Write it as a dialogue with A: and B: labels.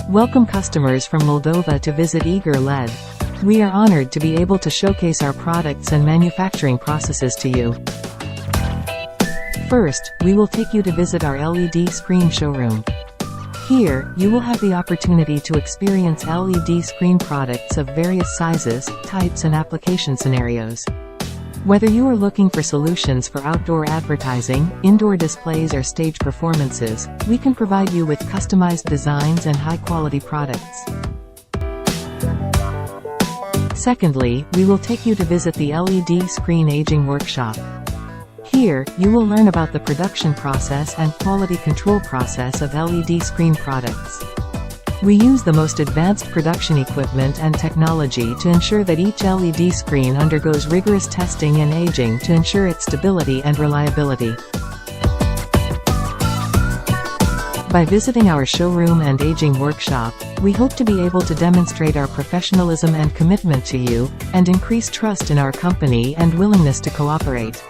A: Welcome customers from Moldova to visit EagerLED. We are honored to be able to showcase our products and manufacturing processes to you. First, we will take you to visit our LED screen showroom. Here, you will have the opportunity to experience LED screen products of various sizes, types and application scenarios. Whether you are looking for solutions for outdoor advertising, indoor displays or stage performances, we can provide you with customized designs and high-quality products. Secondly, we will take you to visit the LED screen aging workshop. Here, you will learn about the production process and quality control process of LED screen products. We use the most advanced production equipment and technology to ensure that each LED screen undergoes rigorous testing and aging to ensure its stability and reliability. By visiting our showroom and aging workshop, we hope to be able to demonstrate our professionalism and commitment to you, and increase trust in our company and willingness to cooperate.